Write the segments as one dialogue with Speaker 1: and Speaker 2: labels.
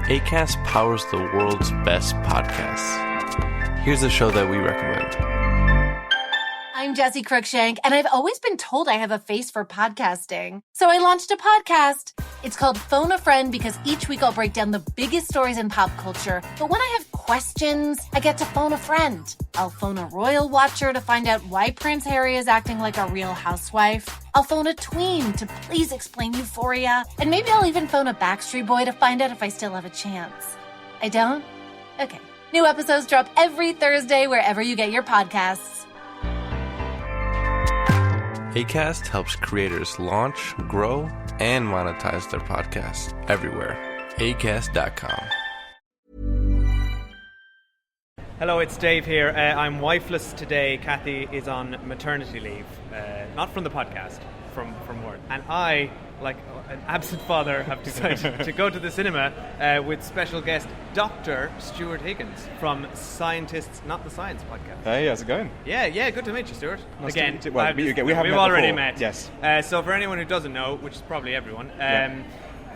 Speaker 1: Acast powers the world's best podcasts. Here's a show that we recommend.
Speaker 2: I'm Jessie Cruikshank, and I've always been told I have a face for podcasting. So I launched a podcast. It's called Phone a Friend because each week I'll break down the biggest stories in pop culture. But when I have questions, I get to phone a friend. I'll phone a royal watcher to find out why Prince Harry is acting like a real housewife. I'll phone a tween to please explain Euphoria. And maybe I'll even phone a Backstreet Boy to find out if I still have a chance. I don't? Okay. New episodes drop every Thursday wherever you get your podcasts.
Speaker 1: Acast helps creators launch, grow, and monetize their podcasts everywhere. Acast.com.
Speaker 3: Hello, it's Dave here. I'm wifeless today. Kathy is on maternity leave, not from the podcast, from work. And I, like an absent father, have decided to go to the cinema with special guest Dr. Stuart Higgins from Scientists Not the Science podcast.
Speaker 4: Hey, how's it going?
Speaker 3: Yeah, good to meet you, Stuart.
Speaker 4: Nice
Speaker 3: Again,
Speaker 4: to meet you. Well, we've
Speaker 3: already
Speaker 4: before.
Speaker 3: met.
Speaker 4: Yes.
Speaker 3: So for anyone who doesn't know, which is probably everyone,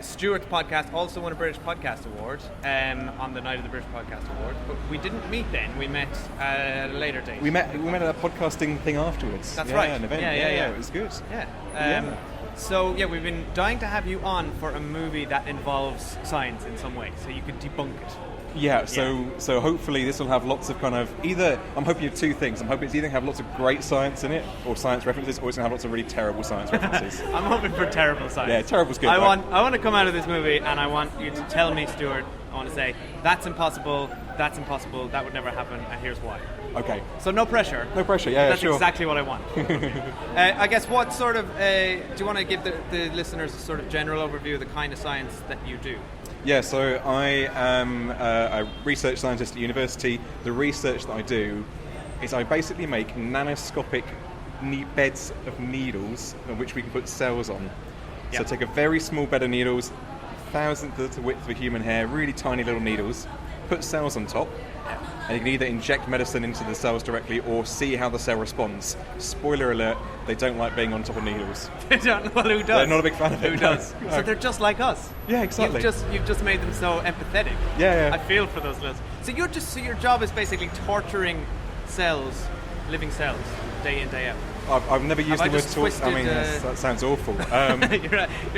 Speaker 3: Stuart's podcast also won a British Podcast Award on the night of the British Podcast Award, but we didn't meet then. We met at a later date.
Speaker 4: We met at a podcasting thing afterwards.
Speaker 3: That's right.
Speaker 4: An event.
Speaker 3: Yeah.
Speaker 4: It was good.
Speaker 3: Yeah. So we've been dying to have you on for a movie that involves science in some way, so you could debunk it.
Speaker 4: Yeah, so hopefully this will have lots of kind of I'm hoping of two things. I'm hoping it's either going to have lots of great science in it, or science references, or it's going to have lots of really terrible science references.
Speaker 3: I'm hoping for terrible science.
Speaker 4: Yeah, terrible's good.
Speaker 3: I want to come out of this movie and I want you to tell me, Stuart, I want to say, that's impossible, that would never happen, and here's why.
Speaker 4: Okay.
Speaker 3: So no pressure.
Speaker 4: No pressure, yeah,
Speaker 3: that's
Speaker 4: sure.
Speaker 3: That's exactly what I want. I guess what sort of, do you want to give the listeners a sort of general overview of the kind of science that you do?
Speaker 4: Yeah, so I am a research scientist at university. The research that I do is I basically make nanoscopic beds of needles on which we can put cells on.
Speaker 3: Yep.
Speaker 4: So take a very small bed of needles, thousandth of the width of a human hair, really tiny little needles, put cells on top, and you can either inject medicine into the cells directly or see how the cell responds. Spoiler alert, they don't like being on top of needles.
Speaker 3: They don't? Well, who does?
Speaker 4: They're not a big fan of it.
Speaker 3: Who does?
Speaker 4: No.
Speaker 3: So they're just like us.
Speaker 4: Yeah, exactly.
Speaker 3: You've just made them so empathetic.
Speaker 4: Yeah.
Speaker 3: I feel for those listeners. So your job is basically torturing cells, living cells, day in, day out.
Speaker 4: I've never used the word torture. I mean, that sounds awful.
Speaker 3: You're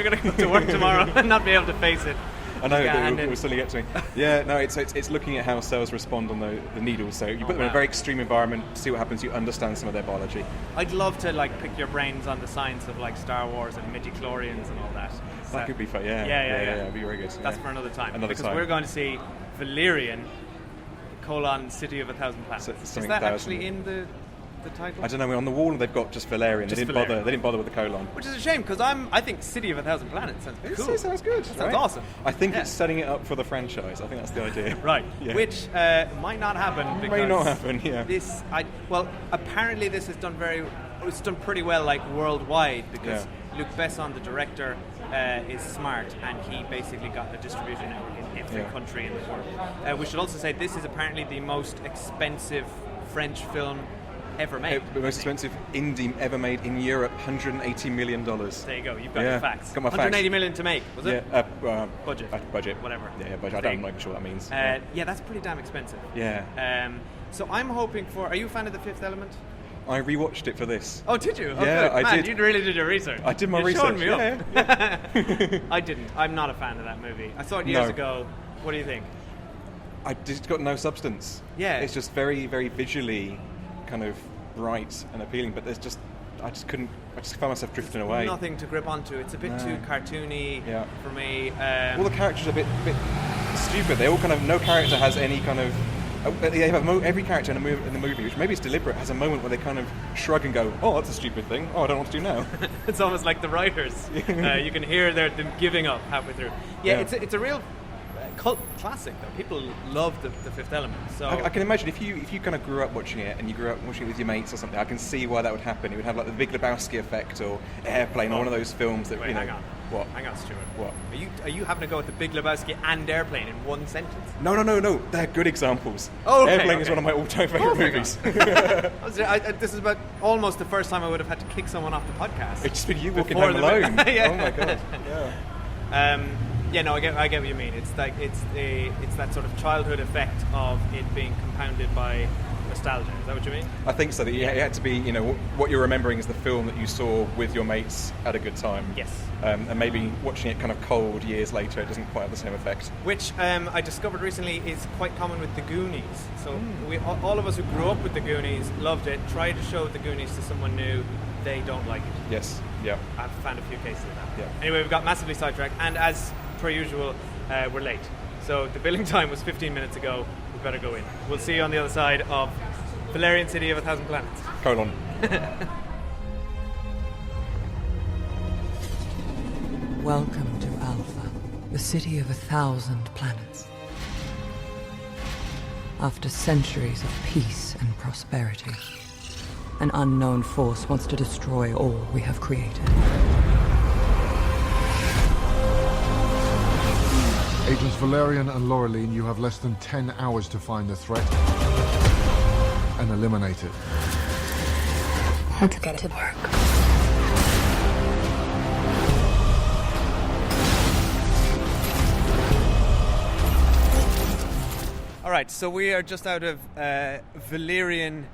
Speaker 3: going to go to work tomorrow and not be able to face it.
Speaker 4: I know, it will certainly get to me. Yeah, no, it's looking at how cells respond on the needles. So you put them in a very extreme environment, see what happens, you understand some of their biology.
Speaker 3: I'd love to pick your brains on the science of Star Wars and midichlorians and all that.
Speaker 4: That could be fun, yeah. It'd be very good.
Speaker 3: That's for another time.
Speaker 4: Because
Speaker 3: we're going to see Valerian, City of 1,000 Planets. Is that actually in the title?
Speaker 4: I don't know. On the wall they've got just Valerian. They didn't bother with the colon.
Speaker 3: Which is a shame because I think City of 1,000 Planets sounds cool.
Speaker 4: It sounds good.
Speaker 3: That sounds awesome.
Speaker 4: I think it's setting it up for the franchise. I think that's the idea.
Speaker 3: Right.
Speaker 4: Yeah.
Speaker 3: Which might not happen. Because
Speaker 4: may not happen. Yeah.
Speaker 3: Apparently this has done it's done pretty well worldwide because Luc Besson, the director, is smart and he basically got the distribution network in every country in the world. We should also say this is apparently the most expensive French film ever made.
Speaker 4: The most expensive indie ever made in Europe, $180 million.
Speaker 3: There you go, you've got your facts.
Speaker 4: Got my facts.
Speaker 3: 180 million to make, was it?
Speaker 4: Yeah,
Speaker 3: budget.
Speaker 4: Budget.
Speaker 3: Whatever.
Speaker 4: Yeah, budget. I don't know sure what that means.
Speaker 3: That's pretty damn expensive.
Speaker 4: Yeah.
Speaker 3: So I'm hoping for, are you a fan of The Fifth Element?
Speaker 4: I rewatched it for this.
Speaker 3: Oh, did you? Oh,
Speaker 4: yeah,
Speaker 3: good.
Speaker 4: I did.
Speaker 3: You really did your research.
Speaker 4: I did my research.
Speaker 3: You're showing me up. I didn't. I'm not a fan of that movie. I saw it years ago. What do you think?
Speaker 4: It's got no substance.
Speaker 3: Yeah.
Speaker 4: It's just very, very visually kind of bright and appealing, but I just found myself drifting away.
Speaker 3: Nothing to grip onto. It's a bit too cartoony for me.
Speaker 4: All the characters are a bit stupid. They all no character has any kind of. Every character in the movie, which maybe is deliberate, has a moment where they kind of shrug and go, "Oh, that's a stupid thing. Oh, I don't know what to do now."
Speaker 3: It's almost like the writers. You can hear them giving up halfway through. Yeah. It's a real cult classic though. People love the Fifth Element. So
Speaker 4: I can imagine if you kind of grew up watching it and you grew up watching it with your mates or something, I can see why that would happen. It would have the Big Lebowski effect or Airplane or one of those films that
Speaker 3: hang on.
Speaker 4: What?
Speaker 3: Hang on, Stuart.
Speaker 4: What?
Speaker 3: Are you having to go with the Big Lebowski and Airplane in one sentence?
Speaker 4: No. They're good examples.
Speaker 3: Oh, okay,
Speaker 4: Airplane is one of my all-time favourite movies.
Speaker 3: This is about almost the first time I would have had to kick someone off the podcast.
Speaker 4: It's just been you walking home alone.
Speaker 3: Yeah.
Speaker 4: Oh my god.
Speaker 3: Yeah, no, I get what you mean. It's like it's that sort of childhood effect of it being compounded by nostalgia. Is that what you mean?
Speaker 4: I think so. That it had to be, what you're remembering is the film that you saw with your mates at a good time.
Speaker 3: Yes.
Speaker 4: And maybe watching it kind of cold years later, it doesn't quite have the same effect.
Speaker 3: Which I discovered recently is quite common with The Goonies. So all of us who grew up with The Goonies loved it. Try to show The Goonies to someone new, they don't like it.
Speaker 4: Yes. Yeah.
Speaker 3: I've found a few cases of that.
Speaker 4: Yeah.
Speaker 3: Anyway, we've got massively sidetracked, and as per usual, we're late. So the billing time was 15 minutes ago. We better go in. We'll see you on the other side of Valerian City of 1,000 Planets.
Speaker 4: Colon.
Speaker 5: Welcome to Alpha, the city of 1,000 planets. After centuries of peace and prosperity, an unknown force wants to destroy all we have created.
Speaker 6: Agents Valerian and Laureline, you have less than 10 hours to find the threat and eliminate it.
Speaker 5: Let's get to work.
Speaker 3: All right, so we are just out of Valerian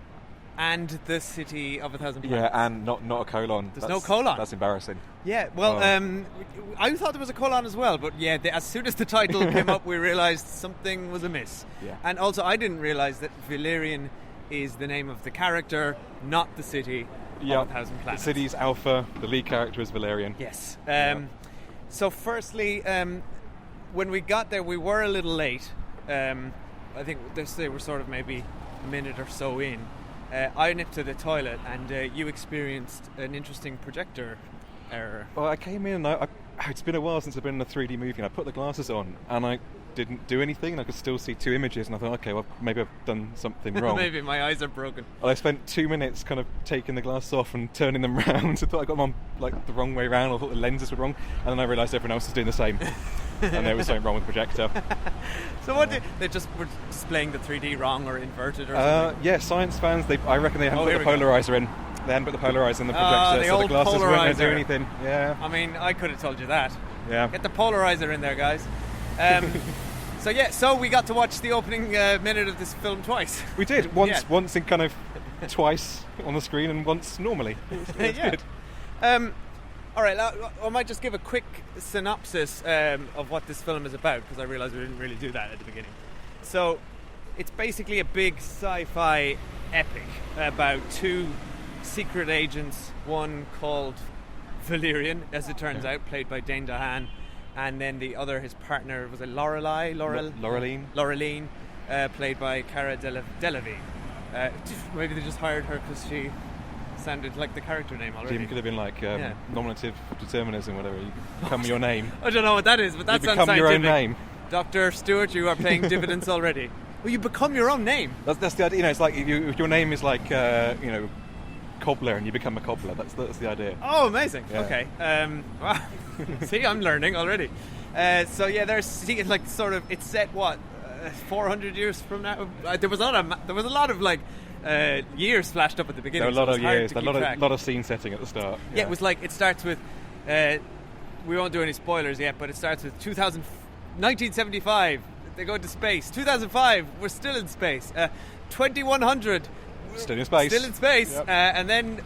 Speaker 3: and the city of 1,000 planets.
Speaker 4: Yeah, and not a colon.
Speaker 3: There's no colon.
Speaker 4: That's embarrassing.
Speaker 3: Yeah, well, I thought there was a colon as well, but yeah, as soon as the title came up, we realised something was amiss.
Speaker 4: Yeah.
Speaker 3: And also, I didn't realise that Valerian is the name of the character, not the city of 1,000 planets.
Speaker 4: The city's Alpha, the lead character is Valerian.
Speaker 3: Yes. So firstly, when we got there, we were a little late. I think they were sort of maybe a minute or so in. I nipped to the toilet, and you experienced an interesting projector error.
Speaker 4: Well, I came in and it's been a while since I've been in a 3D movie, and I put the glasses on, and I didn't do anything, and I could still see two images, and I thought, okay, well, maybe I've done something wrong.
Speaker 3: Maybe my eyes are broken.
Speaker 4: Well, I spent 2 minutes kind of taking the glasses off and turning them round. I thought I got them on like the wrong way round. I thought the lenses were wrong, and then I realised everyone else was doing the same. And there was something wrong with the projector.
Speaker 3: So what they just were displaying the 3D wrong or inverted or something?
Speaker 4: Yeah, science fans, I reckon they hadn't put the polarizer in. They hadn't put the polarizer in the projector, so the glasses weren't going to do anything. Yeah.
Speaker 3: I mean, I could have told you that.
Speaker 4: Yeah.
Speaker 3: Get the polarizer in there, guys. So we got to watch the opening minute of this film twice.
Speaker 4: We did. Once in kind of twice on the screen and once normally. It was good.
Speaker 3: All right, I might just give a quick synopsis of what this film is about, because I realised we didn't really do that at the beginning. So, it's basically a big sci-fi epic about two secret agents, one called Valerian, as it turns out, played by Dane DeHaan, and then the other, his partner, was it Laureline, played by Cara Delevingne. Maybe they just hired her because she sounded like the character name already.
Speaker 4: It could have been like nominative determinism, whatever. You become your name.
Speaker 3: I don't know what that is, but that sounds
Speaker 4: become
Speaker 3: scientific.
Speaker 4: your own name.
Speaker 3: Dr. Stuart, you are paying dividends already. Well, you become your own name.
Speaker 4: That's the idea. It's like if your name is like cobbler, and you become a cobbler. That's the idea.
Speaker 3: Oh, amazing.
Speaker 4: Yeah.
Speaker 3: Okay. Wow. See, I'm learning already. So yeah, there's like sort of it's set 400 years from now. There was a lot of like years flashed up at the beginning.
Speaker 4: There were a lot of years. A lot of scene setting at the start.
Speaker 3: Yeah, it was like it starts with. We won't do any spoilers yet, but it starts with 1975. They go into space. 2005. We're still in space. 2100.
Speaker 4: Still in space.
Speaker 3: Yep. And then,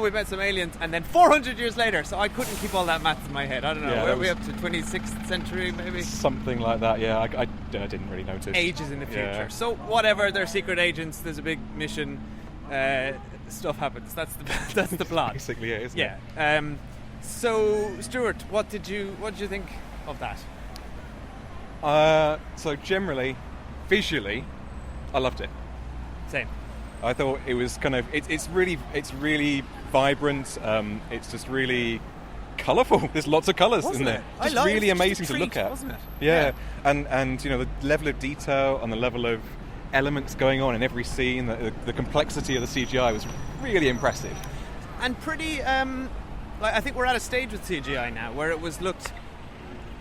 Speaker 3: we met some aliens. And then 400 years later. So I couldn't keep all that maths in my head. I don't know.
Speaker 4: Yeah,
Speaker 3: where are we up to? 26th century, maybe?
Speaker 4: Something like that, yeah. I didn't really notice.
Speaker 3: Ages in the future.
Speaker 4: Yeah.
Speaker 3: So whatever, they're secret agents. There's a big mission. Stuff happens. That's the plot.
Speaker 4: Basically, yeah, isn't it?
Speaker 3: Yeah. So, Stuart, what did you think of that?
Speaker 4: So generally, visually, I loved it.
Speaker 3: Same.
Speaker 4: I thought it was kind of it's really vibrant. It's just really colourful. There's lots of colours in there. Just really amazing to look at.
Speaker 3: Wasn't it?
Speaker 4: Yeah. And the level of detail and the level of elements going on in every scene, the complexity of the CGI was really impressive.
Speaker 3: And pretty. I think we're at a stage with CGI now where it looked.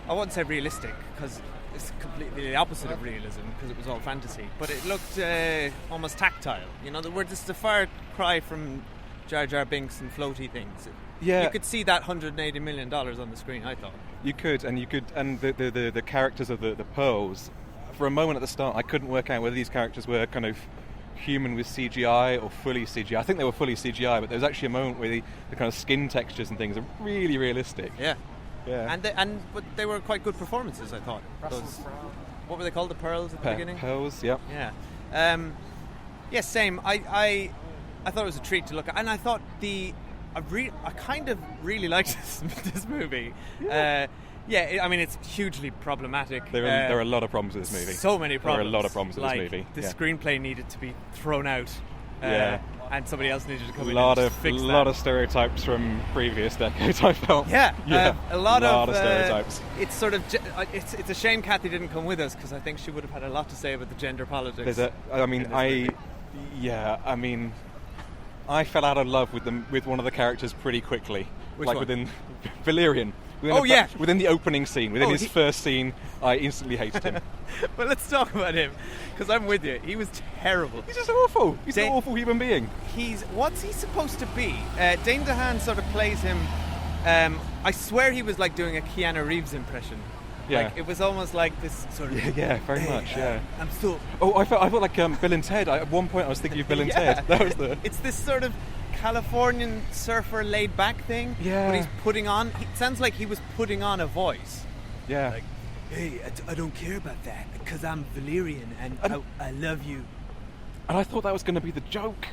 Speaker 3: I wouldn't say realistic because it's completely the opposite of realism because it was all fantasy, but it looked almost tactile. This is a far cry from Jar Jar Binks and floaty things.
Speaker 4: Yeah.
Speaker 3: You could see that $180 million on the screen, I thought.
Speaker 4: You could, and the characters of the pearls. For a moment at the start, I couldn't work out whether these characters were kind of human with CGI or fully CGI. I think they were fully CGI, but there was actually a moment where the kind of skin textures and things are really realistic.
Speaker 3: Yeah.
Speaker 4: Yeah.
Speaker 3: But they were quite good performances, I thought. What were they called? The pearls at the beginning?
Speaker 4: Pearls, yeah.
Speaker 3: Yeah. Yes, same. I thought it was a treat to look at, and I thought I kind of really liked this movie. I mean, it's hugely problematic.
Speaker 4: There are a lot of problems with this movie.
Speaker 3: So many problems.
Speaker 4: There are a lot of problems with this movie.
Speaker 3: The screenplay needed to be thrown out. And somebody else needed to come in and fix that.
Speaker 4: A lot of stereotypes from previous decades, I felt.
Speaker 3: A lot of
Speaker 4: stereotypes.
Speaker 3: It's sort of it's a shame Kathy didn't come with us, because I think she would have had a lot to say about the gender politics.
Speaker 4: I fell out of love with one of the characters pretty quickly.
Speaker 3: Which one?
Speaker 4: Within Valerian. Within the opening scene, within his first scene, I instantly hated him.
Speaker 3: Well, let's talk about him, because I'm with you. He was terrible.
Speaker 4: He's just awful. He's an awful human being.
Speaker 3: What's he supposed to be? Dane DeHaan sort of plays him. I swear he was like doing a Keanu Reeves impression.
Speaker 4: Yeah.
Speaker 3: Like, it was almost like this sort of...
Speaker 4: Yeah, very much, yeah.
Speaker 3: I'm so...
Speaker 4: Oh, I felt like Bill and Ted. At one point I was thinking of Bill and Ted. That was the...
Speaker 3: It's this sort of Californian surfer laid-back thing.
Speaker 4: Yeah.
Speaker 3: But he's putting on... It sounds like he was putting on a voice.
Speaker 4: Yeah.
Speaker 3: Like, hey, I don't care about that, because I'm Valerian and I love you.
Speaker 4: And I thought that was going to be the joke.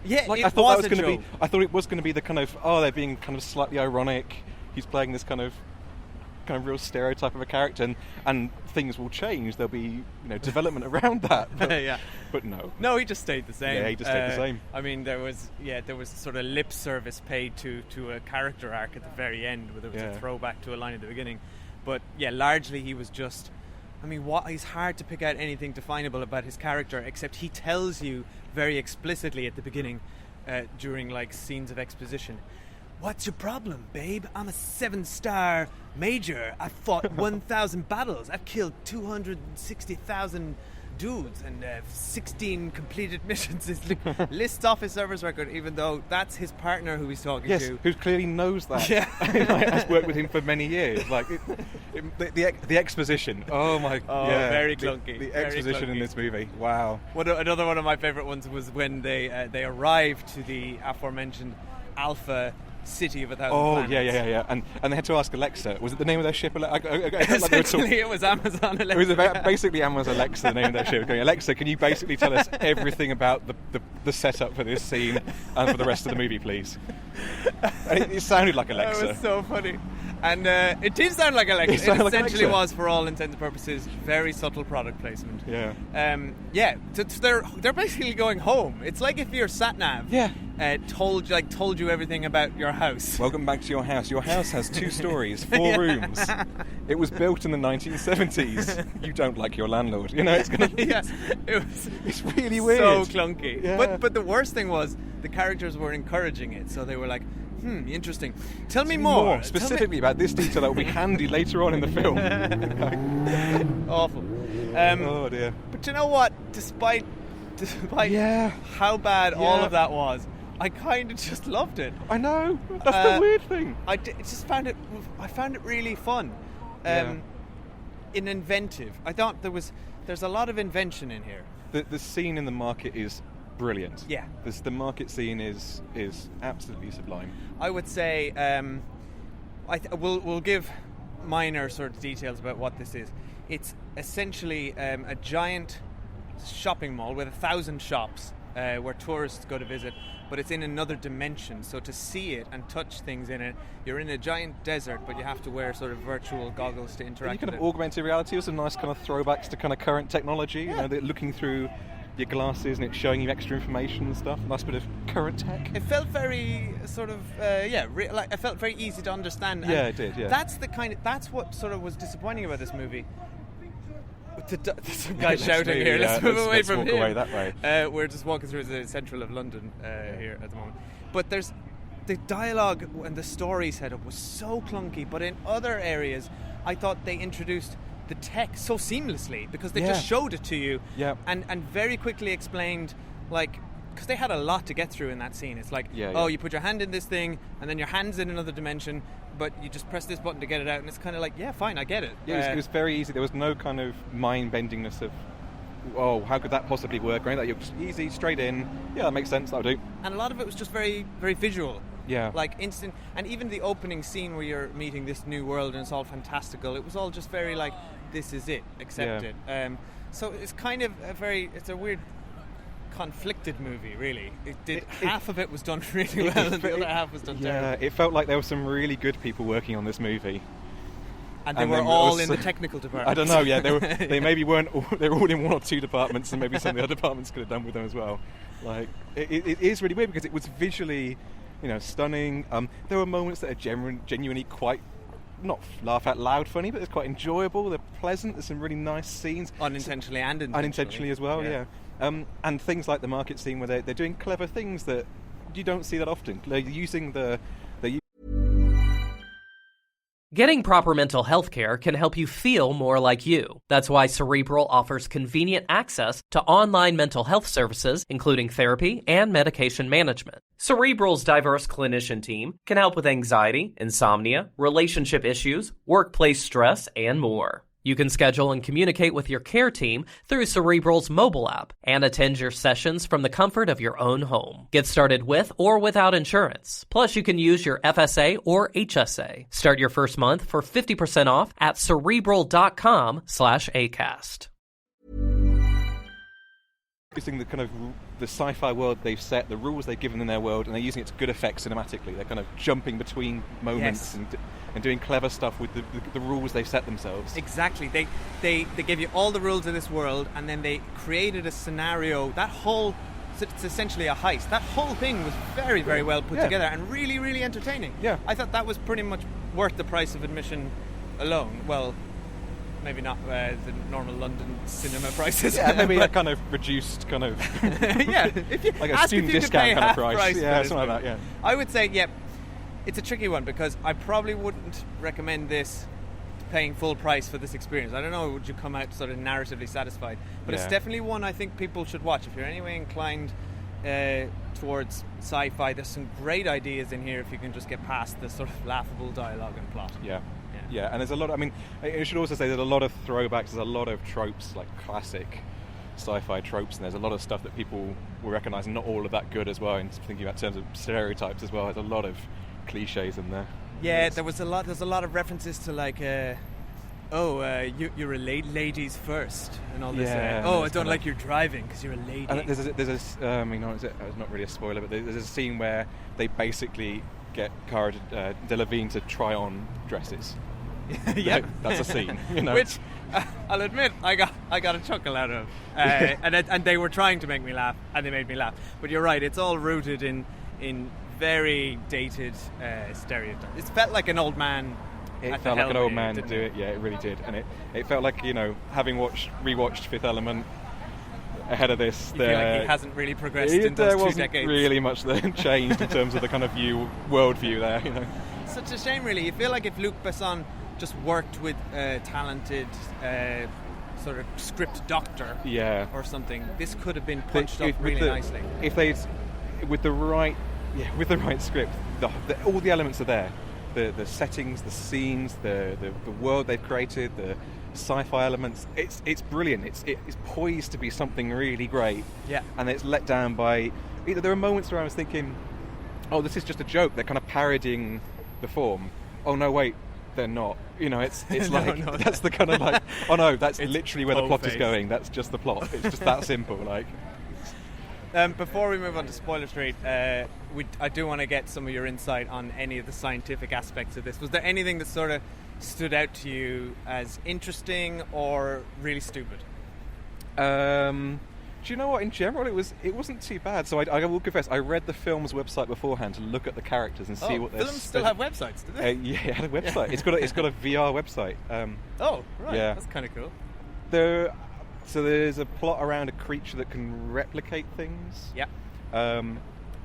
Speaker 3: Yeah,
Speaker 4: like,
Speaker 3: it
Speaker 4: I thought
Speaker 3: was
Speaker 4: that was
Speaker 3: a
Speaker 4: going to
Speaker 3: joke.
Speaker 4: be. I thought it was going to be the kind of they're being kind of slightly ironic. He's playing this kind of real stereotype of a character, and things will change. There'll be development around that. But, but no,
Speaker 3: he just stayed the same.
Speaker 4: Yeah, he just stayed the same.
Speaker 3: I mean, there was sort of lip service paid to a character arc at the very end, where there was a throwback to a line at the beginning. But largely he was just. I mean, he's hard to pick out anything definable about his character, except he tells you very explicitly at the beginning, during like scenes of exposition. What's your problem, babe? I'm a 7-star major. I've fought 1,000 battles. I've killed 260,000 dudes and 16 completed missions. It lists off his service record, even though that's his partner who he's talking to.
Speaker 4: Who clearly knows that. Yeah. Has worked with him for many years. Like the exposition. Oh my god.
Speaker 3: Yeah. Very clunky.
Speaker 4: The exposition in this movie. Wow.
Speaker 3: Another one of my favourite ones was when they arrived to the aforementioned Alpha city of 1,000 planets.
Speaker 4: Yeah. And they had to ask Alexa. Was it the name of their ship?
Speaker 3: Essentially, it was Amazon Alexa.
Speaker 4: It was basically Amazon Alexa, the name of their ship. Going, Alexa, can you basically tell us everything about the setup for this scene and for the rest of the movie, please? And it sounded like Alexa.
Speaker 3: That was so funny. And it did sound like Alexa. It essentially was, for all intents and purposes, very subtle product placement.
Speaker 4: Yeah.
Speaker 3: They're basically going home. It's like if your sat-nav told you everything about your house.
Speaker 4: Welcome back to your house. Your house has 2 stories, 4 rooms. It was built in the 1970s. You don't like your landlord. It's gonna. It's really weird.
Speaker 3: So clunky.
Speaker 4: Yeah.
Speaker 3: But the worst thing was the characters were encouraging it, so they were like, interesting. Tell me more.
Speaker 4: Specifically about this detail that will be handy later on in the film.
Speaker 3: Awful.
Speaker 4: Oh dear.
Speaker 3: But you know what? Despite how bad all of that was, I kind of just loved it.
Speaker 4: I know. That's the weird thing.
Speaker 3: I found it really fun. And inventive. I thought there's a lot of invention in here.
Speaker 4: The scene in the market is brilliant.
Speaker 3: Yeah.
Speaker 4: The market scene is absolutely sublime.
Speaker 3: I would say we'll give minor sort of details about what this is. It's essentially a giant shopping mall with 1,000 shops where tourists go to visit, but it's in another dimension. So to see it and touch things in it, you're in a giant desert, but you have to wear sort of virtual goggles to interact with it.
Speaker 4: You kind of augmented reality with some nice kind of throwbacks to kind of current technology.
Speaker 3: Yeah.
Speaker 4: Looking through your glasses and it's showing you extra information and stuff. Nice bit of current tech.
Speaker 3: It felt very sort of it felt very easy to understand.
Speaker 4: Yeah, it did. Yeah.
Speaker 3: That's what sort of was disappointing about this movie. There's some guy shouting here. Let's move away from here.
Speaker 4: Let's walk away that way.
Speaker 3: We're just walking through the central of London here at the moment. But there's the dialogue and the story setup was so clunky. But in other areas, I thought they introduced the tech so seamlessly because they just showed it to you and very quickly explained, like, because they had a lot to get through in that scene. It's like, you put your hand in this thing, and then your hand's in another dimension, but you just press this button to get it out, and it's kind of like, yeah, fine, I get it.
Speaker 4: Yeah, it was very easy. There was no kind of mind-bendingness of, how could that possibly work? Or anything. You're just easy, straight in. Yeah, that makes sense. That'll do.
Speaker 3: And a lot of it was just very, very visual.
Speaker 4: Yeah.
Speaker 3: Like instant, and even the opening scene where you're meeting this new world and it's all fantastical. It was all just very like, this is it, accept it. So it's kind of it's a weird, conflicted movie, really. Half of it was done really well, and the other half was done terribly.
Speaker 4: Yeah, it felt like there were some really good people working on this movie.
Speaker 3: And they were all in the technical department.
Speaker 4: I don't know. Yeah, they maybe weren't. They were all in one or two departments, and maybe some of the other departments could have done with them as well. Like it is really weird because it was visually, stunning. There were moments that are genuinely quite, not laugh out loud funny, but it's quite enjoyable. They're pleasant. There's some really nice scenes,
Speaker 3: unintentionally and
Speaker 4: unintentionally as well. Yeah. And things like the market scene where they're doing clever things that you don't see that often. They're using
Speaker 7: Getting proper mental health care can help you feel more like you. That's why Cerebral offers convenient access to online mental health services, including therapy and medication management. Cerebral's diverse clinician team can help with anxiety, insomnia, relationship issues, workplace stress, and more. You can schedule and communicate with your care team through Cerebral's mobile app and attend your sessions from the comfort of your own home. Get started with or without insurance. Plus, you can use your FSA or HSA. Start your first month for 50% off at Cerebral.com/ACAST.
Speaker 4: Using the kind of the sci-fi world they've set, the rules they've given in their world, and they're using it to good effect cinematically. They're kind of jumping between moments and doing clever stuff with the rules they've set themselves.
Speaker 3: Exactly. They gave you all the rules of this world, and then they created a scenario. It's essentially a heist. That whole thing was very, very well put together and really, really entertaining.
Speaker 4: Yeah.
Speaker 3: I thought that was pretty much worth the price of admission alone. Well, maybe not the normal London cinema prices.
Speaker 4: Yeah, maybe a kind of reduced kind of...
Speaker 3: like
Speaker 4: a student discount kind of price. Yeah, something like that, yeah.
Speaker 3: I would say, it's a tricky one because I probably wouldn't recommend this paying full price for this experience. I don't know, would you come out sort of narratively satisfied? But it's definitely one I think people should watch. If you're anyway inclined towards sci-fi, there's some great ideas in here if you can just get past the sort of laughable dialogue and plot.
Speaker 4: Yeah, and there's a lot I should also say there's a lot of throwbacks, there's a lot of tropes, like classic sci-fi tropes, and there's a lot of stuff that people will recognise, and not all of that good as well, and thinking about terms of stereotypes as well. There's a lot of cliches in there.
Speaker 3: Yeah, there's a lot of references to like, you're a ladies first, and all this. I don't like your driving because you're a lady.
Speaker 4: And there's it's not really a spoiler, but there's a scene where they basically get Cara Delevingne to try on dresses. That's a scene,
Speaker 3: which I'll admit I got a chuckle out of, and they were trying to make me laugh, and they made me laugh. But you're right, it's all rooted in very dated stereotypes. It felt like an old man.
Speaker 4: It felt like an old man to do it. Yeah, it really did, and it felt like having rewatched Fifth Element ahead of this,
Speaker 3: you feel like he hasn't really progressed in those 2 decades. There wasn't
Speaker 4: really much that changed in terms of the kind of worldview there.
Speaker 3: Such a shame, really. You feel like if Luc Besson just worked with a talented sort of script doctor or something, this could have been punched up really nicely.
Speaker 4: If they'd with the right script, all the elements are there. The settings, the scenes, the world they've created, the sci-fi elements. It's brilliant. It's poised to be something really great.
Speaker 3: Yeah.
Speaker 4: And it's let down by there are moments where I was thinking, oh, this is just a joke. They're kind of parodying the form. Oh no, wait, they're not. It's like that's the kind of like, oh no, that's literally where the plot is going. That's just the plot. It's just that simple. Like.
Speaker 3: Before we move on to Spoiler Street, I do want to get some of your insight on any of the scientific aspects of this. Was there anything that sort of stood out to you as interesting or really stupid?
Speaker 4: Do you know what? In general, it wasn't too bad. So I will confess, I read the film's website beforehand to look at the characters and see what they're.
Speaker 3: Films still have websites, do they?
Speaker 4: Yeah, it had a website. It's got a VR website.
Speaker 3: Right. Yeah. That's kind of cool.
Speaker 4: So there's a plot around a creature that can replicate things.
Speaker 3: Yeah.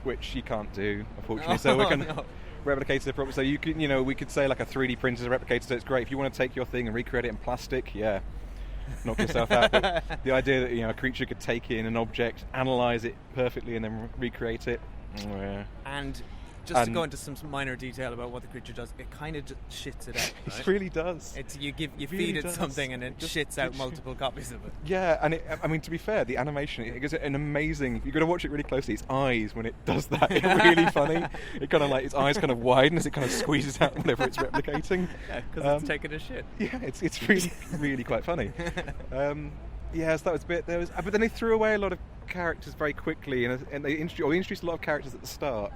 Speaker 4: Which you can't do, unfortunately. So we're going to replicate the problem. So you can, we could say like a 3D printer is a replicator. So it's great if you want to take your thing and recreate it in plastic. Yeah. knock yourself out. But the idea that a creature could take in an object, analyse it perfectly, and then recreate it. Yeah.
Speaker 3: And just to go into some minor detail about what the creature does, it kind of just shits it out. Right?
Speaker 4: It really does.
Speaker 3: You
Speaker 4: really
Speaker 3: feed it
Speaker 4: does.
Speaker 3: something, and it shits out multiple copies of it.
Speaker 4: Yeah, and to be fair, the animation, it gives it an amazing. You've got to watch it really closely. Its eyes, when it does that, it's really funny. It kind of its eyes kind of widen as it kind of squeezes out whatever it's replicating.
Speaker 3: Yeah, because it's taking a shit.
Speaker 4: Yeah, it's really really quite funny. So that was a bit. But then they threw away a lot of characters very quickly, and they introduced a lot of characters at the start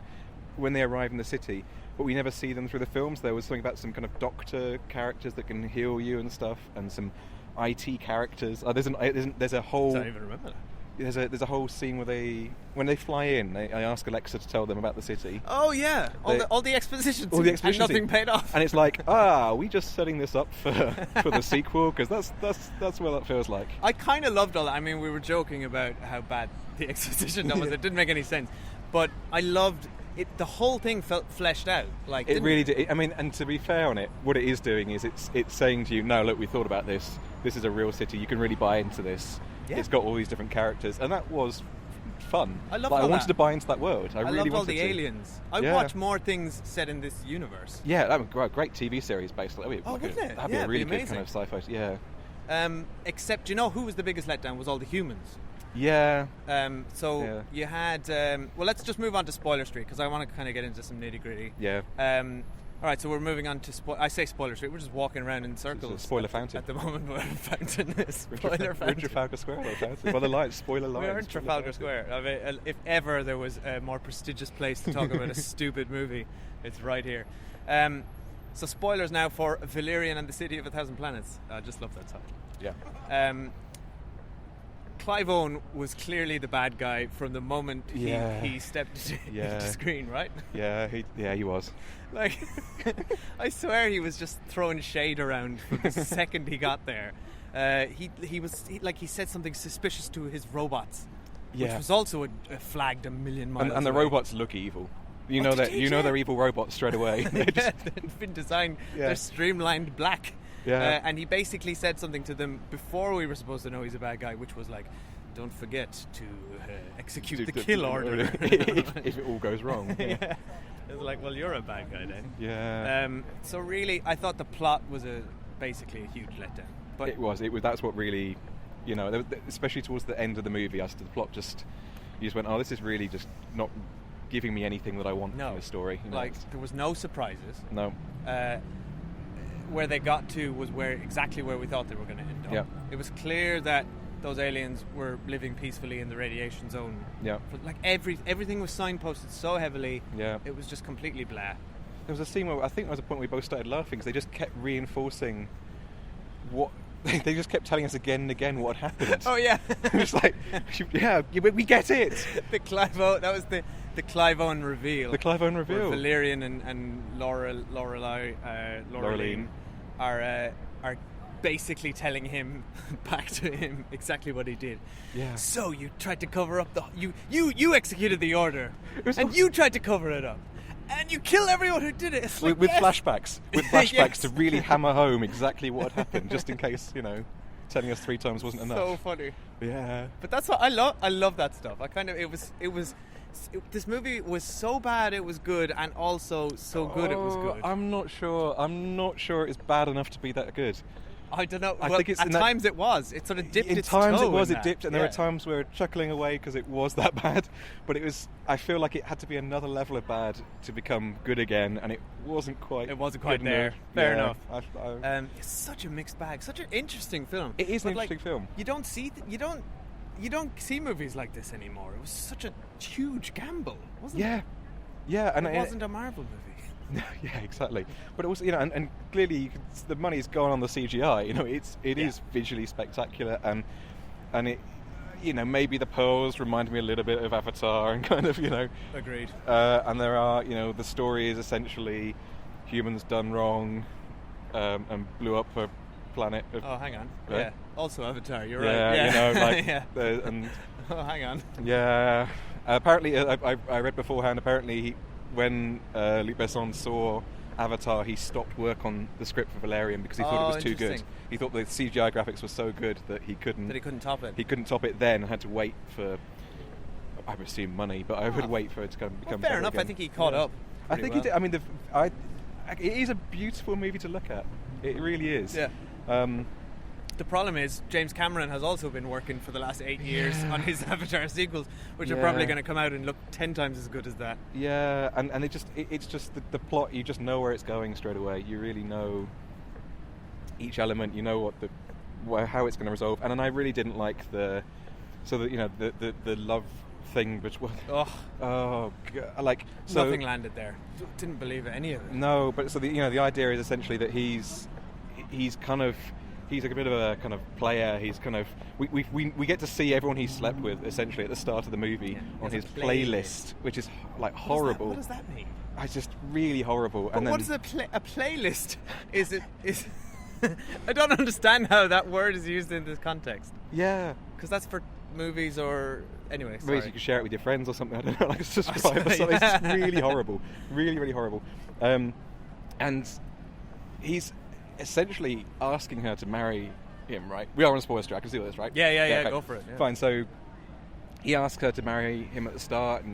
Speaker 4: when they arrive in the city, but we never see them through the films. There was something about some kind of doctor characters that can heal you and stuff, and some IT characters. There's a whole.
Speaker 3: I don't even remember that.
Speaker 4: There's a whole scene where when they fly in, I ask Alexa to tell them about the city.
Speaker 3: Oh yeah, all the exposition.
Speaker 4: All the exposition.
Speaker 3: And nothing paid off.
Speaker 4: And it's like, are we just setting this up for the sequel? Because that's what that feels like.
Speaker 3: I kind of loved all that. I mean, we were joking about how bad the exposition was. It didn't make any sense, but I loved it. The whole thing felt fleshed out. Like
Speaker 4: it really did. I mean, and to be fair on it, what it is doing is it's saying to you, no, look, we thought about this. This is a real city. You can really buy into this. Yeah. It's got all these different characters, and that was fun.
Speaker 3: I love
Speaker 4: I wanted to buy into that world. I really
Speaker 3: love
Speaker 4: wanted
Speaker 3: all the
Speaker 4: to.
Speaker 3: aliens. I watch more things set in this universe.
Speaker 4: Yeah, that would be a great TV series based on it.
Speaker 3: Wouldn't it?
Speaker 4: That'd be a really good kind of sci-fi. Yeah.
Speaker 3: Except, who was the biggest letdown? Was all the humans.
Speaker 4: Yeah.
Speaker 3: You had. Well, let's just move on to Spoiler Street because I want to kind of get into some nitty gritty.
Speaker 4: Yeah.
Speaker 3: All right, so we're moving on to I say Spoiler Street. We're just walking around in circles.
Speaker 4: It's a spoiler fountain
Speaker 3: at the moment. But fountain is spoiler fountain.
Speaker 4: Trafalgar Square. Well, the lights, spoiler lines.
Speaker 3: We're in Trafalgar Square. I mean, if ever there was a more prestigious place to talk about a stupid movie, it's right here. So spoilers now for Valerian and the City of 1,000 Planets. I just love that title.
Speaker 4: Yeah.
Speaker 3: Clive Owen was clearly the bad guy from the moment he stepped into the screen, right?
Speaker 4: Yeah, he was.
Speaker 3: Like, I swear he was just throwing shade around from the second he got there. He said something suspicious to his robots, which was also flagged a million miles.
Speaker 4: And the
Speaker 3: away.
Speaker 4: robots look evil. You know they're evil robots straight away.
Speaker 3: They've been designed. Yeah. They're streamlined black.
Speaker 4: Yeah.
Speaker 3: And he basically said something to them before we were supposed to know he's a bad guy, which was like, don't forget to execute the kill order
Speaker 4: if it all goes wrong. Yeah.
Speaker 3: Yeah. It was like, well, you're a bad guy then.
Speaker 4: Yeah.
Speaker 3: So really, I thought the plot was basically a huge letdown. But
Speaker 4: it was. That's what really, especially towards the end of the movie, as to the plot, you just went, oh, this is really just not giving me anything that I want from the story.
Speaker 3: There was no surprises.
Speaker 4: No.
Speaker 3: Where they got to was exactly where we thought they were going to end up.
Speaker 4: Yeah.
Speaker 3: It was clear that those aliens were living peacefully in the radiation zone.
Speaker 4: Yeah.
Speaker 3: Like everything was signposted so heavily.
Speaker 4: Yeah.
Speaker 3: It was just completely blah.
Speaker 4: There was a scene where I think there was a point where we both started laughing because they just kept reinforcing what. They just kept telling us again and again what had happened.
Speaker 3: Oh yeah.
Speaker 4: It's like, we get it.
Speaker 3: The Clive Owen, that was the Clive Owen reveal.
Speaker 4: The Clive Owen reveal.
Speaker 3: Where Valerian and Laureline are basically telling him back to him exactly what he did.
Speaker 4: Yeah.
Speaker 3: So you tried to cover up you executed the order, and you tried to cover it up. And you kill everyone who did it. It's like,
Speaker 4: with flashbacks. With flashbacks
Speaker 3: yes.
Speaker 4: to really hammer home exactly what happened, just in case, telling us 3 times wasn't enough.
Speaker 3: So funny.
Speaker 4: Yeah.
Speaker 3: But that's what I love. I love that stuff. This movie was so bad it was good, and also so good it was good.
Speaker 4: I'm not sure it's bad enough to be that good.
Speaker 3: I don't know.
Speaker 4: I think it's
Speaker 3: at times it was. It sort of dipped its toe.
Speaker 4: In times it
Speaker 3: dipped,
Speaker 4: and there were times where we were chuckling away because it was that bad. But it was. I feel like it had to be another level of bad to become good again, and it wasn't quite.
Speaker 3: It wasn't quite there.
Speaker 4: Enough.
Speaker 3: Fair enough.
Speaker 4: It's
Speaker 3: such a mixed bag. Such an interesting film.
Speaker 4: It is an interesting film.
Speaker 3: You don't see movies like this anymore. It was such a huge gamble, wasn't it?
Speaker 4: Yeah, and
Speaker 3: it wasn't a Marvel movie.
Speaker 4: Yeah, exactly. But it was, and clearly the money's gone on the CGI. It is visually spectacular, and it, maybe the pearls remind me a little bit of Avatar, and kind of,
Speaker 3: Agreed.
Speaker 4: And there are, the story is essentially humans done wrong, and blew up a planet.
Speaker 3: Hang on.
Speaker 4: Right?
Speaker 3: Yeah. Also Avatar. You're
Speaker 4: right.
Speaker 3: right.
Speaker 4: Yeah. And
Speaker 3: hang on.
Speaker 4: Yeah. Apparently, I read beforehand. Apparently, when Luc Besson saw Avatar, he stopped work on the script for Valerian because he thought it was too good. He thought the CGI graphics were so good that he couldn't
Speaker 3: top it.
Speaker 4: He couldn't top it then, and had to wait for, I would assume, money, but I would wait for it to kind of become
Speaker 3: fair
Speaker 4: better
Speaker 3: enough.
Speaker 4: again.
Speaker 3: I think he caught up.
Speaker 4: I think he did. I mean, it is a beautiful movie to look at. It really is.
Speaker 3: Yeah. The problem is James Cameron has also been working for the last 8 years on his Avatar sequels, which are probably going to come out and look 10 times as good as that.
Speaker 4: Yeah, and it's just the plot. You just know where it's going straight away. You really know each element. You know how it's going to resolve. And then I really didn't like the love thing, which was
Speaker 3: nothing landed there. Didn't believe it, any of it.
Speaker 4: No, but so the idea is essentially that he's like a bit of a kind of player. He's kind of we get to see everyone he's slept with essentially at the start of the movie on his playlist, which is like horrible.
Speaker 3: What does that mean?
Speaker 4: It's just really horrible.
Speaker 3: But what is a playlist? Is I don't understand how that word is used in this context.
Speaker 4: Yeah,
Speaker 3: because that's for movies or anyway. Sorry.
Speaker 4: Movies you can share it with your friends or something. I don't know, like subscribe or something. It's just really horrible, really really horrible. And he's essentially asking her to marry him, right? We are on a spoiler strike. I can see all this, right?
Speaker 3: Yeah,
Speaker 4: okay.
Speaker 3: Go for it. Yeah.
Speaker 4: Fine. So he asks her to marry him at the start,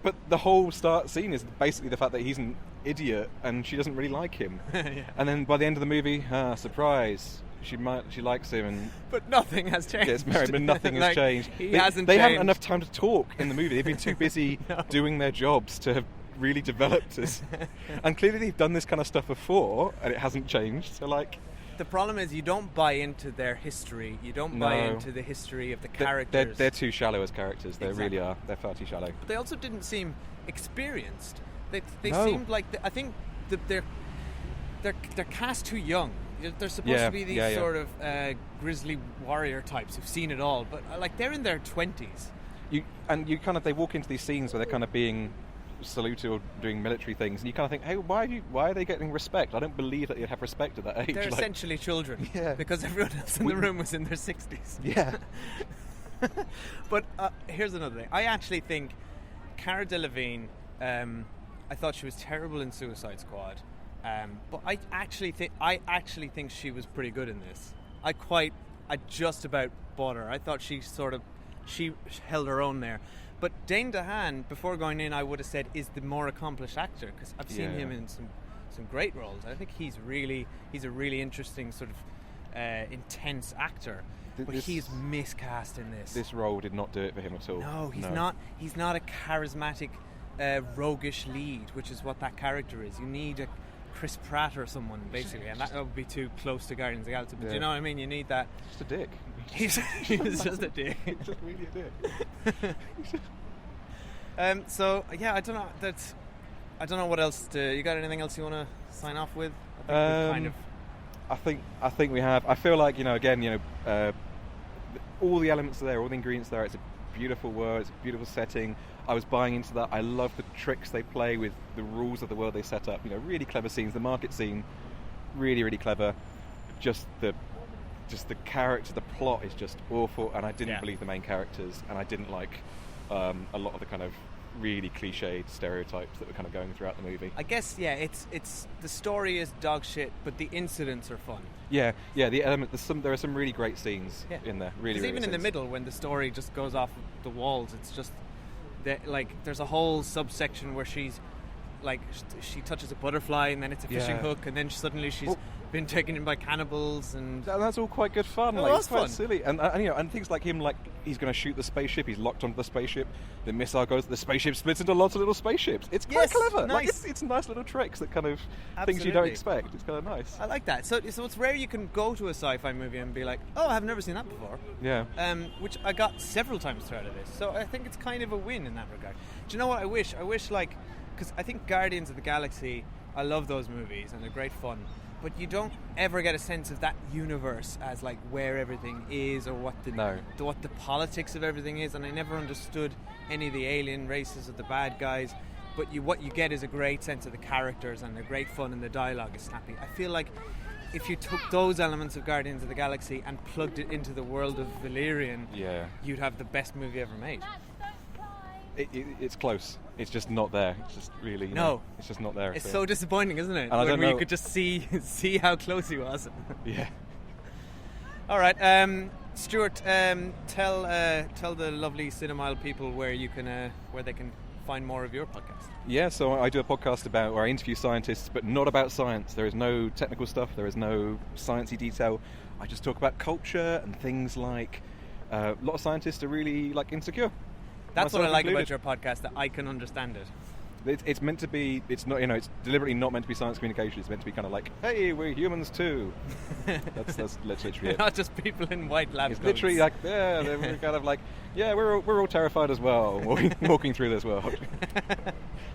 Speaker 4: but the whole start scene is basically the fact that he's an idiot and she doesn't really like him.
Speaker 3: Yeah.
Speaker 4: And then by the end of the movie, surprise, she likes him,
Speaker 3: but nothing has changed.
Speaker 4: Gets married, but nothing has changed.
Speaker 3: He
Speaker 4: they
Speaker 3: hasn't.
Speaker 4: They
Speaker 3: changed.
Speaker 4: haven't enough time to talk in the movie. They've been too busy doing their jobs to have really developed this. And clearly they've done this kind of stuff before and it hasn't changed. So like,
Speaker 3: the problem is you don't buy into their history. You don't buy into the history of the characters.
Speaker 4: They're too shallow as characters. They really are. They're far too shallow.
Speaker 3: But they also didn't seem experienced. They
Speaker 4: No.
Speaker 3: seemed like I think they're cast too young. They're supposed to be these sort of grizzly warrior types who've seen it all, but like they're in their 20s.
Speaker 4: They walk into these scenes where they're kind of being saluted or doing military things, and you kind of think, hey, why are they getting respect? I don't believe that you'd have respect at that age.
Speaker 3: They're essentially children, because everyone else in the room was in their 60s.
Speaker 4: Yeah.
Speaker 3: But here's another thing. I actually think Cara Delevingne, I thought she was terrible in Suicide Squad, but I actually think she was pretty good in this. I just about bought her. I thought she held her own there. But Dane DeHaan, before going in, I would have said is the more accomplished actor, because I've seen him in some great roles. I think he's a really interesting sort of intense actor. But he's miscast in this.
Speaker 4: This role did not do it for him at all.
Speaker 3: No, he's not. He's not a charismatic, roguish lead, which is what that character is. You need a Chris Pratt or someone, basically, and that would be too close to Guardians of the Galaxy. But you know what I mean? You need that.
Speaker 4: Just a dick.
Speaker 3: He's just a dick.
Speaker 4: He's just really a dick.
Speaker 3: So yeah, I don't know what else to. You got anything else you want to sign off with? I
Speaker 4: think we have. I feel like all the elements are there, all the ingredients are there. It's a beautiful world. It's a beautiful setting. I was buying into that. I love the tricks they play with the rules of the world they set up. Really clever scenes. The market scene, really really clever. Just the character, the plot is just awful, and I didn't believe the main characters, and I didn't like a lot of the kind of really cliched stereotypes that were kind of going throughout the movie.
Speaker 3: I guess it's the story is dog shit, but the incidents are fun.
Speaker 4: The element there are some really great scenes in there. Really, really
Speaker 3: even in the middle when the story just goes off the walls, it's just there's a whole subsection where she's like she touches a butterfly and then it's a fishing hook, and then suddenly she's been taken in by cannibals, and
Speaker 4: that's all quite good fun.
Speaker 3: It's
Speaker 4: quite
Speaker 3: fun.
Speaker 4: Silly, and things like him, like he's going to shoot the spaceship. He's locked onto the spaceship. The missile goes. The spaceship splits into lots of little spaceships. It's quite clever.
Speaker 3: Nice.
Speaker 4: It's nice little tricks that kind of things you don't expect. It's kind of nice.
Speaker 3: I like that. So it's rare you can go to a sci-fi movie and be like, oh, I've never seen that before.
Speaker 4: Yeah.
Speaker 3: Which I got several times throughout this. So I think it's kind of a win in that regard. Do you know what I wish? I wish because I think Guardians of the Galaxy, I love those movies and they're great fun, but you don't ever get a sense of that universe as like where everything is or what the politics of everything is, and I never understood any of the alien races or the bad guys, but what you get is a great sense of the characters and the great fun, and the dialogue is snappy. I feel like if you took those elements of Guardians of the Galaxy and plugged it into the world of Valerian, you'd have the best movie ever made.
Speaker 4: It's close. it's just not there. It's just really it's just not there.
Speaker 3: It's so disappointing, isn't it?
Speaker 4: And I don't know.
Speaker 3: You could just see how close he was.
Speaker 4: Yeah.
Speaker 3: All right, Stuart, tell the lovely Cinemile people where they can find more of your podcast.
Speaker 4: Yeah, so I do a podcast where I interview scientists, but not about science. There is no technical stuff. There is no sciencey detail. I just talk about culture and things like a lot of scientists are really insecure.
Speaker 3: That's what I like
Speaker 4: included.
Speaker 3: about your podcast, that I can understand it.
Speaker 4: It's meant to be. It's not. It's deliberately not meant to be science communication. It's meant to be kind of like, hey, we're humans too. That's literally it.
Speaker 3: Not just people in white lab
Speaker 4: It's
Speaker 3: coats.
Speaker 4: literally like, we're kind of like, we're all terrified as well, walking through this world.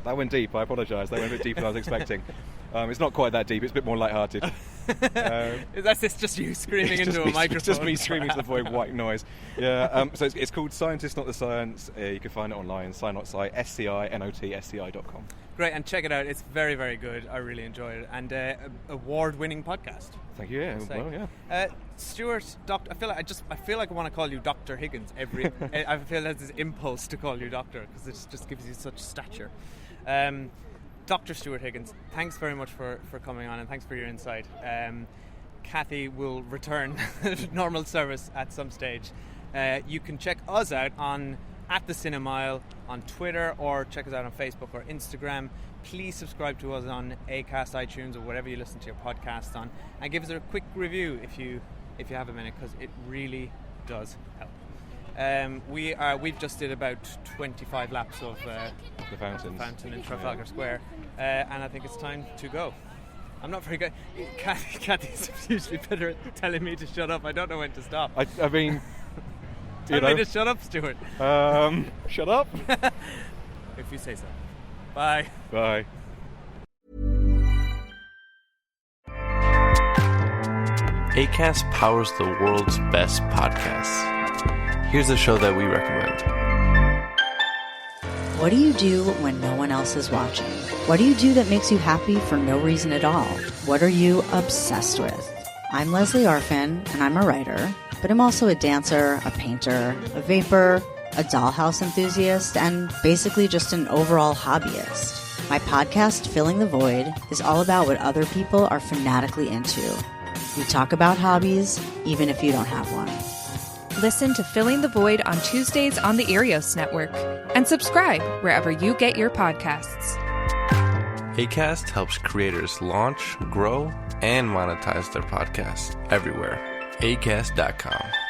Speaker 4: That went deep. I apologise. That went a bit deeper than I was expecting. It's not quite that deep. It's a bit more lighthearted.
Speaker 3: That's just you screaming into a microphone.
Speaker 4: It's just me screaming to the void, white noise. Yeah. So it's called Scientist Not the Science. You can find it online. SciNotSci, SCINOTSCI.com.
Speaker 3: Great, and check it out. It's very, very good. I really enjoyed it, and award-winning podcast.
Speaker 4: Thank you. Yeah. Well, yeah.
Speaker 3: Stuart, I feel like I want to call you Dr. Higgins. I feel there's this impulse to call you Doctor because it just gives you such stature. Dr. Stuart Higgins, thanks very much for coming on, and thanks for your insight. Kathy will return normal service at some stage. You can check us out at the Cinemile on Twitter, or check us out on Facebook or Instagram. Please subscribe to us on Acast, iTunes, or whatever you listen to your podcasts on, and give us a quick review if you have a minute, because it really does help. We've just did about 25 laps of
Speaker 4: the
Speaker 3: fountain in Trafalgar Square, and I think it's time to go. I'm not very good. Kathy's usually better at telling me to shut up. I don't know when to stop.
Speaker 4: I mean,
Speaker 3: tell me to shut up, Stuart.
Speaker 4: Shut up.
Speaker 3: If you say so. Bye.
Speaker 4: Bye.
Speaker 1: Acast powers the world's best podcasts. Here's a show that we recommend.
Speaker 8: What do you do when no one else is watching? What do you do that makes you happy for no reason at all? What are you obsessed with? I'm Leslie Arfin, and I'm a writer, but I'm also a dancer, a painter, a vapor, a dollhouse enthusiast, and basically just an overall hobbyist. My podcast, Filling the Void, is all about what other people are fanatically into. We talk about hobbies, even if you don't have one.
Speaker 9: Listen to Filling the Void on Tuesdays on the Erios Network, and subscribe wherever you get your podcasts.
Speaker 1: Acast helps creators launch, grow, and monetize their podcasts everywhere. Acast.com.